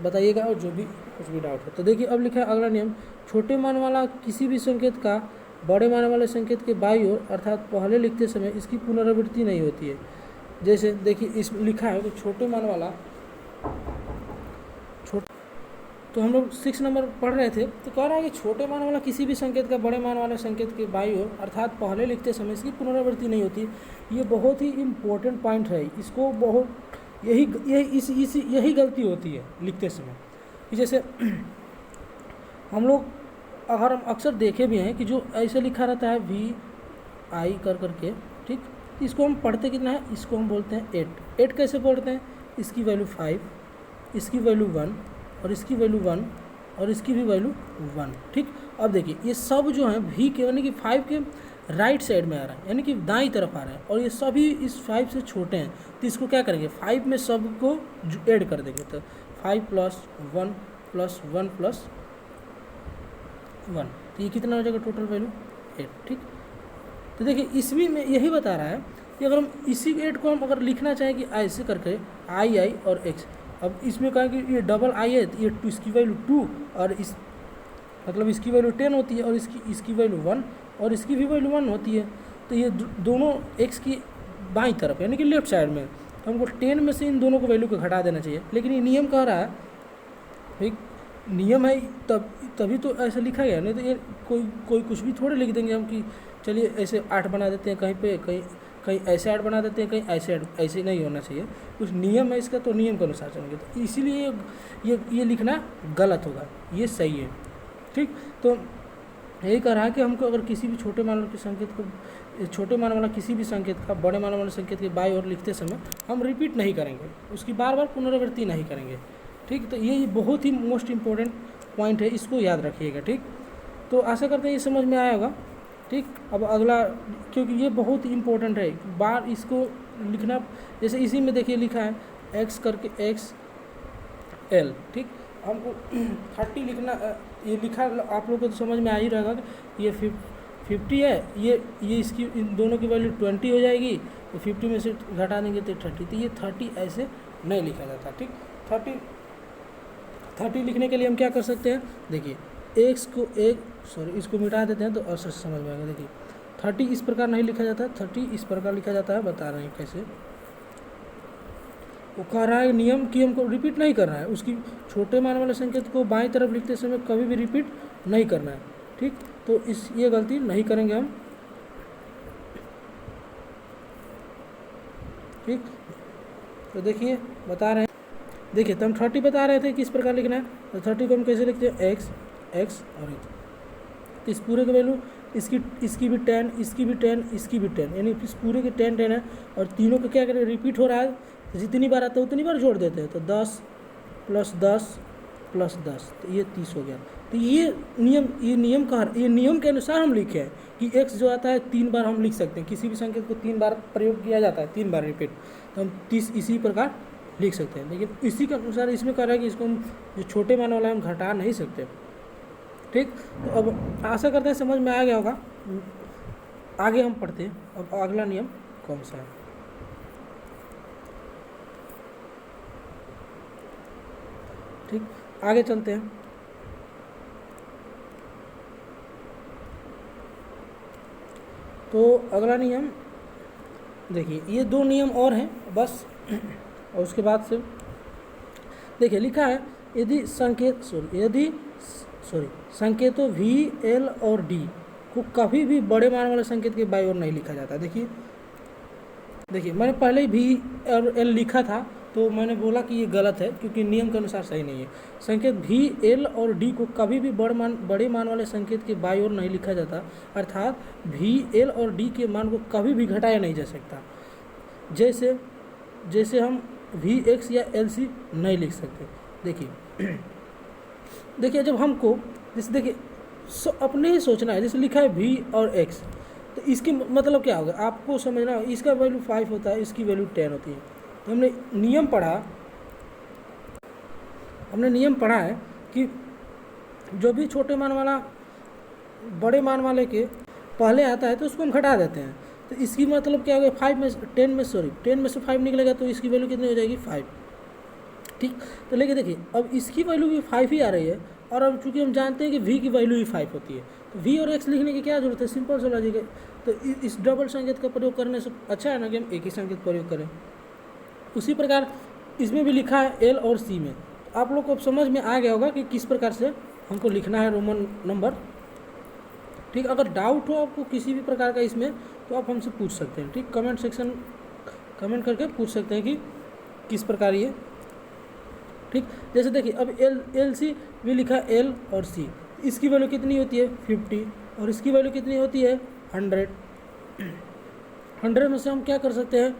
बताइएगा और जो भी कुछ भी डाउट है। तो देखिए अब लिखा है अगला नियम, छोटे मान वाला किसी भी संकेत का बड़े मान वाले संकेत के बाईं ओर अर्थात पहले लिखते समय इसकी पुनरावृत्ति नहीं होती है। जैसे देखिए इस लिखा है कि छोटे मान वाला तो हम लोग 6 नंबर पढ़ रहे थे, तो कह रहा है कि छोटे मान वाला किसी भी संकेत का बड़े मान वाले संकेत के बाईं ओर अर्थात पहले लिखते समय इसकी पुनरावृत्ति नहीं होती। ये बहुत ही इम्पोर्टेंट पॉइंट है, इसको बहुत यही गलती होती है लिखते समय कि जैसे हम लोग अगर हम अक्सर देखे भी हैं कि जो ऐसे लिखा रहता है वी आई करके, ठीक। इसको हम पढ़ते कितना है, इसको हम बोलते हैं 8 कैसे पढ़ते हैं, इसकी वैल्यू 5, इसकी वैल्यू 1 और इसकी वैल्यू 1 और इसकी भी वैल्यू 1, ठीक। अब देखिए ये सब जो है वी के यानी कि 5 के राइट साइड में आ रहा है, यानी कि दाईं तरफ आ रहा है, और ये सभी इस 5 से छोटे हैं, तो इसको क्या करेंगे 5 में सबको ऐड कर देंगे। तो 5 + 1 + 1 + 1, तो ये कितना हो जाएगा टोटल वैल्यू 8। ठीक, तो देखिए इसमें में यही बता रहा है कि अगर हम इसी 8 को हम अगर लिखना चाहें कि ऐसे करके i और x, अब इसमें कहा कि ये डबल i है तो ये इसकी वैल्यू 2 और इस मतलब इसकी वैल्यू 10 होती है, और इसकी वैल्यू 1 और इसकी भी वैल्यू 1 होती है। तो ये दोनों x की बाईं तरफ यानी कि लेफ्ट साइड में, तो हमको 10 में से इन दोनों को वैल्यू को घटा देना चाहिए। लेकिन ये नियम कह रहा है, भाई नियम है तभी तो ऐसा लिखा गया, नहीं तो ये कोई कुछ भी थोड़े लिख देंगे हम कि चलिए ऐसे 8 बना देते हैं, कहीं पे कहीं ऐसे 8 बना देते हैं, कहीं ऐसे नहीं होना चाहिए। कुछ नियम है इसका, तो नियम के अनुसार चलेंगे, तो इसीलिए ये लिखना गलत होगा, ये सही है। ठीक, तो यही कह रहा है कि हमको अगर किसी भी छोटे मान के संकेत को, छोटे मान वाला किसी भी संकेत का बड़े मान वाले संकेत के बाईं ओर लिखते समय हम रिपीट नहीं करेंगे, उसकी बार बार पुनरावृत्ति नहीं करेंगे। ठीक, तो ये बहुत ही मोस्ट इम्पोर्टेंट पॉइंट है, इसको याद रखिएगा। ठीक, तो आशा करते हैं ये समझ में आया होगा। ठीक, अब अगला, क्योंकि ये बहुत ही इम्पोर्टेंट है, बार इसको लिखना, जैसे इसी में देखिए लिखा है x करके XL। ठीक, हमको 30 लिखना, ये लिखा आप लोग को तो समझ में आ ही रहेगा कि ये 50 है, ये इसकी इन दोनों की वैल्यू 20 हो जाएगी, तो 50 में से घटा देंगे तो 30, तो ये 30 ऐसे नहीं लिखा जाता। ठीक, 30 लिखने के लिए हम क्या कर सकते हैं, देखिए इसको मिटा देते हैं तो और समझ में आएगा। देखिए 30 इस प्रकार नहीं लिखा जाता, 30 इस प्रकार लिखा जाता है, बता रहे हैं कैसे। वो कह रहा है नियम कि हमको रिपीट नहीं करना है, उसकी छोटे मान वाले संकेत को बाईं तरफ लिखते समय कभी भी रिपीट नहीं करना है। ठीक, तो ये गलती नहीं करेंगे हम। ठीक, तो देखिए बता रहे हैं, देखिए तो हम 30 बता रहे थे किस प्रकार लिखना है, तो 30 को हम कैसे लिखते हैं x और तो इस पूरे का वैल्यू इसकी भी 10, इसकी भी 10, इसकी भी 10, यानी इस पूरे के 10 है, और तीनों का क्या करें रिपीट हो रहा है, तो जितनी बार आता है उतनी बार जोड़ देते हैं, तो 10 + 10 + 10, तो ये 30 हो गया। तो ये नियम के अनुसार हम लिखे हैं कि x जो आता है 3 बार हम लिख सकते हैं, किसी भी संकेत को 3 बार प्रयोग किया जाता है, 3 बार रिपीट, तो हम 30 इसी प्रकार लिख सकते हैं। लेकिन इसी के अनुसार इसमें कह रहा है कि इसको हम जो छोटे मान वाला है हम घटा नहीं सकते। ठीक, तो अब आशा करते हैं समझ में आ गया होगा। आगे हम पढ़ते हैं, अब अगला नियम कौन सा है। ठीक, आगे चलते हैं। तो अगला नियम देखिए, ये 2 नियम और हैं बस, और उसके बाद से देखिए लिखा है यदि संकेतों v, l और d को कभी भी बड़े मान वाले संकेत के बाईं ओर नहीं लिखा जाता। देखिए मैंने पहले ही v और l लिखा था, तो मैंने बोला कि ये गलत है क्योंकि नियम के अनुसार सही नहीं है। संकेत v, l और d को कभी भी बड़े मान वाले संकेत के बाईं ओर नहीं लिखा जाता, अर्थात v, l और d के मान को कभी भी घटाया नहीं जा सकता। जैसे हम vx या lc नहीं लिख सकते। देखिए जब हमको जैसे देखिए अपने ही सोचना है, जैसे लिखा है v और x, तो इसकी मतलब क्या होगा आपको समझना है। इसका वैल्यू 5 होता है, इसकी वैल्यू 10 होती है। तो हमने नियम पढ़ा है कि जो भी छोटे मान वाला बड़े मान वाले के पहले आता है तो उसको हम घटा देते हैं। तो इसकी मतलब क्या होगा, 10 में से 5 निकलेगा तो इसकी वैल्यू कितनी हो जाएगी 5। ठीक, तो लेकिन देखिए अब इसकी वैल्यू भी 5 ही आ रही है, और अब चूंकि हम जानते हैं कि v की वैल्यू ही 5 होती है, तो v और x लिखने की क्या जरूरत है, सिंपल सा लॉजिक है। तो इस डबल संकेत का प्रयोग करने से अच्छा है ना कि हम एक ही संकेत प्रयोग करें। उसी प्रकार इसमें भी लिखा है l और c में, तो आप लोग को अब समझ में आ गया होगा कि किस प्रकार से हमको लिखना है रोमन नंबर। ठीक, अगर डाउट हो आपको किसी भी प्रकार का इसमें, तो आप हमसे पूछ सकते हैं। ठीक, कमेंट करके पूछ सकते हैं कि किस प्रकार ये। ठीक, जैसे देखिए अब LC भी लिखा L और C, इसकी वैल्यू कितनी होती है 50, और इसकी वैल्यू कितनी होती है 100। 100 में से हम क्या कर सकते हैं,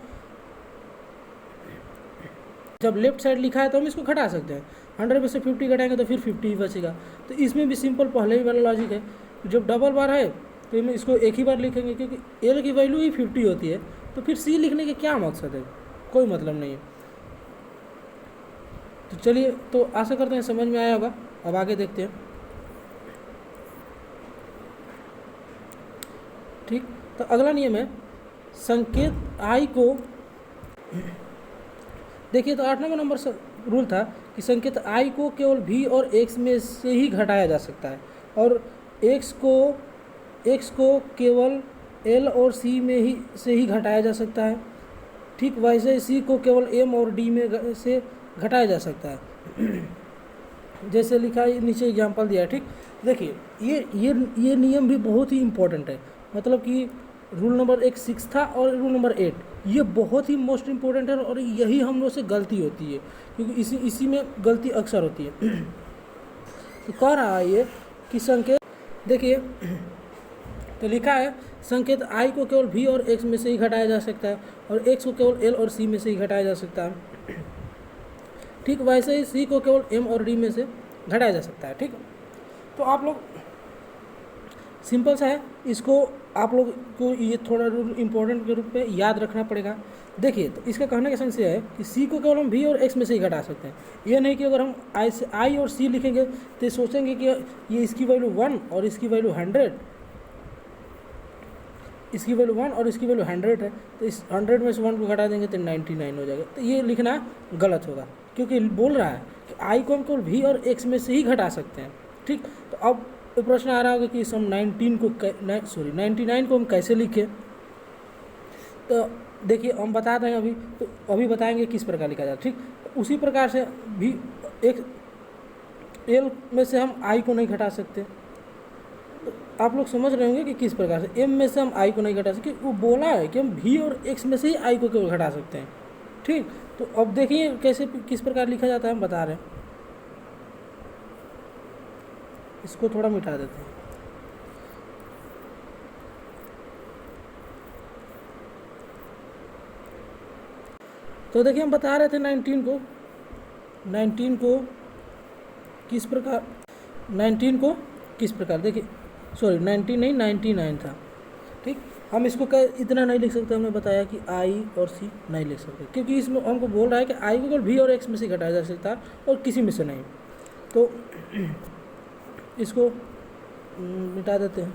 जब लेफ्ट साइड लिखा है तो हम इसको घटा सकते हैं। 100 में से 50 घटाएंगे तो फिर 50 ही बचेगा। तो इसमें भी सिंपल पहले ही वाला लॉजिक है, जब डबल बार है तो हम इसको एक ही बार लिखेंगे, क्योंकि एल की वैल्यू ही 50 होती है, तो फिर सी लिखने के क्या मकसद है, कोई मतलब नहीं है। तो चलिए, तो आशा करते हैं समझ में आया होगा। अब आगे देखते हैं। ठीक, तो अगला नियम है संकेत आई को, देखिए तो 8 नंबर रूल था कि संकेत आई को केवल भी और एक्स में से ही घटाया जा सकता है, और एक्स को केवल एल और सी में ही से ही घटाया जा सकता है। ठीक, वैसे सी को केवल एम और डी में से घटाया जा सकता है, जैसे लिखा है नीचे एग्जांपल दिया है। ठीक, देखिए ये नियम भी बहुत ही इम्पोर्टेंट है, मतलब कि रूल नंबर 6 था और रूल नंबर 8, ये बहुत ही मोस्ट इम्पोर्टेंट है, और यही हम लोग से गलती होती है, क्योंकि इसी में गलती अक्सर होती है। तो कह रहा है ये कि संकेत, देखिए तो लिखा है संकेत आई को केवल भी और एक्स में से ही घटाया जा सकता है, और एक्स को केवल एल और सी में से ही घटाया जा सकता है। ठीक, वैसे ही सी को केवल एम और डी में से घटाया जा सकता है। ठीक, तो आप लोग सिंपल सा है, इसको आप लोग को ये थोड़ा रूल इम्पोर्टेंट के रूप में याद रखना पड़ेगा। देखिए, तो इसका कहने का सेंस ये है कि सी को केवल हम भी और एक्स में से ही घटा सकते हैं। ये नहीं कि अगर हम आई और सी लिखेंगे तो सोचेंगे कि ये इसकी वैल्यू 1 और इसकी वैल्यू 100, इसकी वैल्यू 1 और इसकी वैल्यू 100 है, तो इस 100 में से 1 को घटा देंगे तो 99 हो जाएगा। तो ये लिखना गलत होगा, क्योंकि बोल रहा है कि आई को हम केवल भी और एक्स में से ही घटा सकते हैं। ठीक, तो अब प्रश्न आ रहा होगा कि हम 99 को हम कैसे लिखें। तो देखिए हम बता दें अभी बताएंगे किस प्रकार लिखा जाए। ठीक, उसी प्रकार से भी एक एल में से हम आई को नहीं घटा सकते। तो आप लोग समझ रहे होंगे कि किस प्रकार से एम में से हम आई को नहीं घटा सकते। वो बोला है कि हम भी और एक्स में से ही आई को केवल घटा सकते हैं। ठीक, तो अब देखिए कैसे किस प्रकार लिखा जाता है, हम बता रहे हैं। इसको थोड़ा मिटा देते हैं। तो देखिए हम बता रहे थे 19 को किस प्रकार, देखिए सॉरी 19 नहीं 99 था। ठीक, हम इसको इतना नहीं लिख सकते, हमने बताया कि आई और सी नहीं लिख सकते, क्योंकि इसमें हमको बोल रहा है कि आई को केवल भी और एक्स में से घटाया जा सकता है और किसी में से नहीं। तो इसको मिटा देते हैं।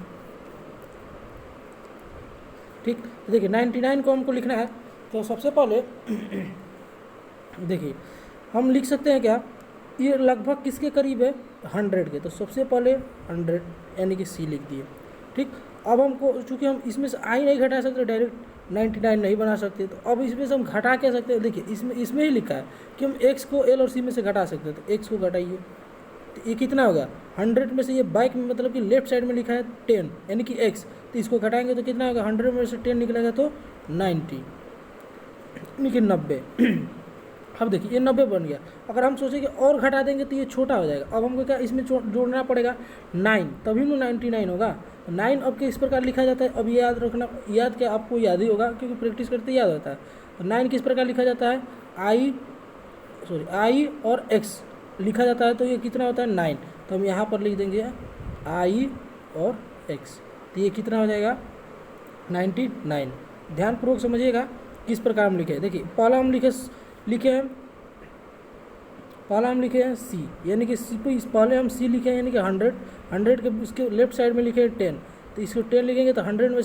ठीक, देखिए 99 को हमको लिखना है, तो सबसे पहले देखिए हम लिख सकते हैं क्या, ये लगभग किसके करीब है, 100 के। तो सबसे पहले 100 यानी कि सी लिख दिए। ठीक, अब हमको चूँकि हम इसमें से आई नहीं घटा सकते, डायरेक्ट 99 नहीं बना सकते, तो अब इसमें से हम घटा क्या सकते हैं। देखिए इसमें ही लिखा है कि हम एक्स को एल और सी में से घटा सकते हैं, तो एक्स को घटाइए, तो ये कितना होगा 100 में से, ये बैक में मतलब कि लेफ्ट साइड में लिखा है 10 यानी कि एक्स, तो इसको घटाएंगे तो कितना होगा, 100 में से 10 निकलेगा तो 90 यानी कि 90। अब देखिए ये 90 बन गया। अगर हम सोचें कि और घटा देंगे तो ये छोटा हो जाएगा। अब हमको क्या इसमें जोड़ना पड़ेगा 9, तभी ना 99 होगा। 9 अब किस प्रकार लिखा जाता है, अब ये याद रखना, याद क्या आपको याद ही होगा क्योंकि प्रैक्टिस करते याद होता है। 9 किस प्रकार लिखा जाता है, आई और एक्स लिखा जाता है, तो ये कितना होता है 9। तो हम यहाँ पर लिख देंगे आई और एक्स, तो ये कितना हो जाएगा 99। ध्यानपूर्वक समझिएगा किस प्रकार हम लिखे। देखिए पहला हम लिखे हैं सी, यानी कि सी पहले हम सी लिखे हैं यानी कि 100 के उसके लेफ्ट साइड में लिखे हैं 10, तो इसको 10 लिखेंगे तो 100 में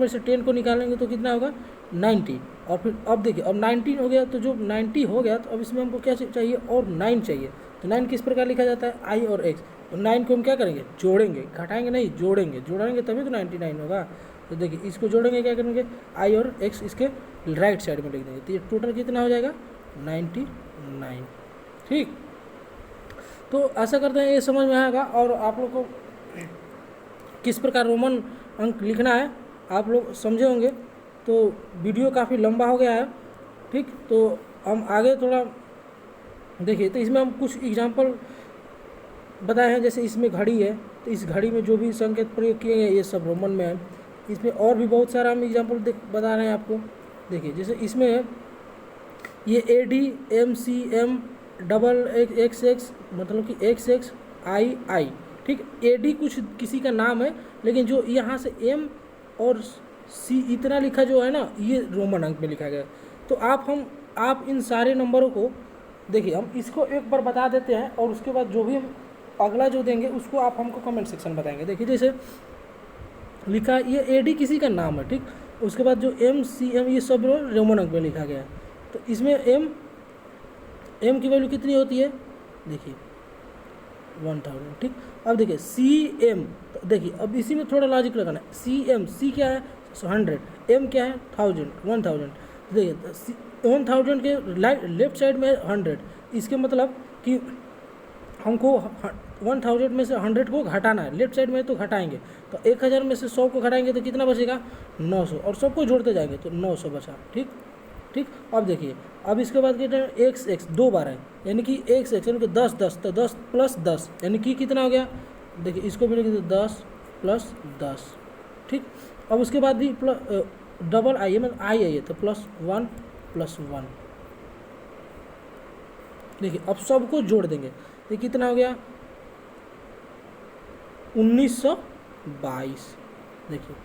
से 10 को निकालेंगे तो कितना होगा 90। और फिर अब देखिए अब 19 हो गया, तो जो 90 हो गया तो अब इसमें हमको क्या चाहिए और 9 चाहिए। तो 9 किस प्रकार लिखा जाता है, आई और एक्स। तो 9 को हम क्या करेंगे, जोड़ेंगे, घटाएंगे नहीं, जोड़ेंगे तभी तो 99 होगा। तो देखिए इसको जोड़ेंगे, क्या करेंगे आई और एक्स इसके राइट साइड में लिख देंगे, तो ये टोटल कितना हो जाएगा 99। ठीक, तो आशा करते हैं ये समझ में आएगा। और आप लोग को किस प्रकार रोमन अंक लिखना है आप लोग समझे होंगे। तो वीडियो काफ़ी लंबा हो गया है। ठीक, तो हम आगे थोड़ा देखिए, तो इसमें हम कुछ एग्जांपल बताए हैं। जैसे इसमें घड़ी है, तो इस घड़ी में जो भी संकेत प्रयोग किए हैं ये सब रोमन में है। इसमें और भी बहुत सारा हम एग्जांपल बता रहे हैं आपको। देखिए जैसे इसमें है ये AD MCM XX मतलब कि XX II, ठीक। AD कुछ किसी का नाम है, लेकिन जो यहाँ से M और C इतना लिखा जो है ना, ये रोमन अंक में लिखा गया है। तो आप इन सारे नंबरों को देखिए, हम इसको एक बार बता देते हैं और उसके बाद जो भी हम अगला जो देंगे उसको आप हमको कमेंट सेक्शन में बताएंगे। देखिए जैसे लिखा है, ये AD किसी का नाम है, ठीक। उसके बाद जो MCM ये सब रोमन अंक में लिखा गया है। तो इसमें M की वैल्यू कितनी होती है, देखिए 1000, ठीक। अब देखिए CM, तो देखिए अब इसी में थोड़ा लॉजिक लगाना है। C क्या है 100, M क्या है 1000। देखिए 1000 के लेफ्ट साइड में 100, इसके मतलब कि हमको 1000 में से 100 को घटाना है, लेफ्ट साइड में तो घटाएंगे। तो 1000 में से 100 को घटाएंगे तो कितना बचेगा 900, और सबको जोड़ते जाएंगे तो 900 बचा, ठीक। अब देखिए, अब इसके बाद कहते हैं x 2 बार है, यानी कि x यानी कि 10 तो 10 + 10 यानी कि कितना हो गया, देखिए इसको भी लिख दो 10 + 10, ठीक। अब उसके बाद भी डबल आई मतलब आई है तो +1 + 1, देखिए अब सबको जोड़ देंगे तो कितना हो गया 1922, देखिए,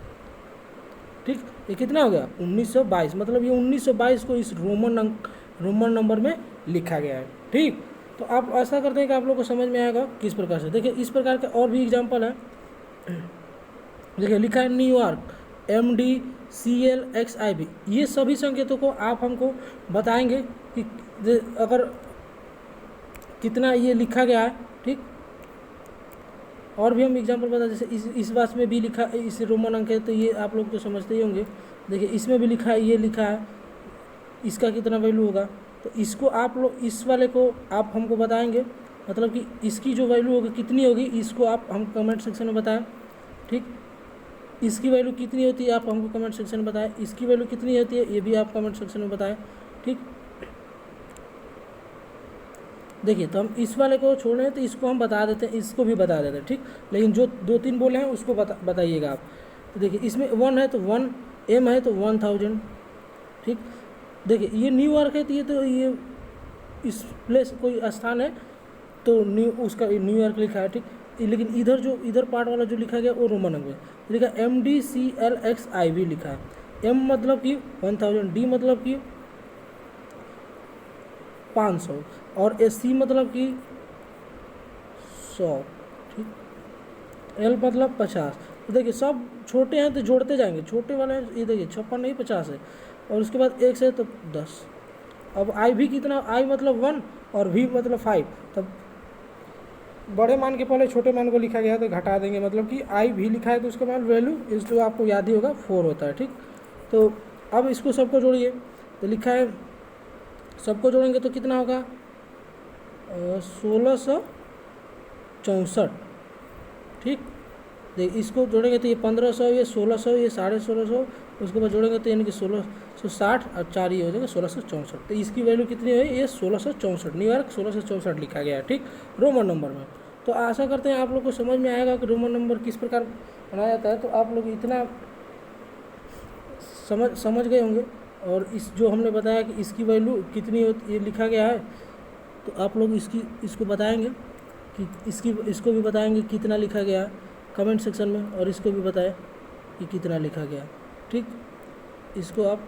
ठीक। ये कितना हो गया 1922, मतलब ये 1922 को इस रोमन नंबर में लिखा गया है, ठीक। तो आप ऐसा करते हैं कि आप लोग को समझ में आएगा किस प्रकार से। देखिए इस प्रकार के और भी एग्जांपल है। देखिए लिखा है न्यूयॉर्क MDCLXIB, ये सभी संकेतों को आप हमको बताएंगे कि अगर कितना ये लिखा गया है, ठीक। और भी हम एग्जांपल बता, जैसे इस बात में भी लिखा, इस रोमन अंक है तो ये आप लोग तो समझते ही होंगे। देखिए इसमें भी लिखा है, ये लिखा है, इसका कितना वैल्यू होगा, तो इसको आप लोग इस वाले को आप हमको बताएंगे, मतलब कि इसकी जो वैल्यू होगी कितनी होगी, इसको आप हम कमेंट सेक्शन में बताएं, ठीक। इसकी वैल्यू कितनी होती है आप हमको कमेंट सेक्शन में बताएं, इसकी वैल्यू कितनी होती है ये भी आप कमेंट सेक्शन में बताएं, ठीक। देखिए तो हम इस वाले को छोड़ रहे हैं तो इसको हम बता देते हैं, इसको भी बता देते हैं, ठीक। लेकिन जो 2-3 बोले हैं उसको बताइएगा आप। तो देखिए इसमें 1 है तो 1, M है तो 1000, ठीक। देखिए ये न्यूयॉर्क है तो ये इस प्लेस कोई स्थान है तो उसका न्यूयॉर्क लिखा है, ठीक। लेकिन इधर पार्ट वाला जो लिखा गया वो रोमन अंक में लिखा है, MDCLXIB लिखा है। M मतलब कि 1000, D मतलब कि 500 और C मतलब कि 100, ठीक। L मतलब 50। तो देखिए सब छोटे हैं तो जोड़ते जाएंगे, छोटे वाले हैं ये देखिए 56 नहीं 50 है, और उसके बाद X है तो 10। अब I भी कितना, I मतलब 1 और V मतलब 5, तब बड़े मान के पहले छोटे मान को लिखा गया है तो घटा देंगे, मतलब कि I भी लिखा है तो उसका मान वैल्यू इस जो आपको याद ही होगा 4 होता है, ठीक। तो अब इसको सबको जोड़िए, तो लिखा है सबको जोड़ेंगे तो कितना होगा 1664, ठीक। देखिए इसको जोड़ेंगे तो ये 1500, ये 1600, ये 1650, उसके बाद जोड़ेंगे तो यानी कि 1660 और 4 ये हो जाएगा 1664। तो इसकी वैल्यू कितनी है, ये 1664, न्यूयॉर्क 1664 लिखा गया है, ठीक, रोमन नंबर में। तो आशा करते हैं आप लोग को समझ में आएगा कि रोमन नंबर किस प्रकार बनाया जाता है। तो आप लोग इतना समझ गए होंगे, और इस जो हमने बताया कि इसकी वैल्यू कितनी होती ये लिखा गया है, तो आप लोग इसको बताएंगे कि इसको भी बताएंगे कितना लिखा गया है कमेंट सेक्शन में, और इसको भी बताएं कि कितना लिखा गया, ठीक। इसको आप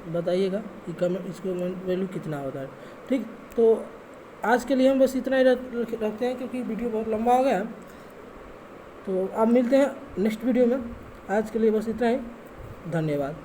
बताइएगा कि इसको वैल्यू कितना होता है, ठीक। तो आज के लिए हम बस इतना ही रखते हैं क्योंकि वीडियो बहुत लंबा हो गया है। तो आप मिलते हैं नेक्स्ट वीडियो में, आज के लिए बस इतना ही, धन्यवाद।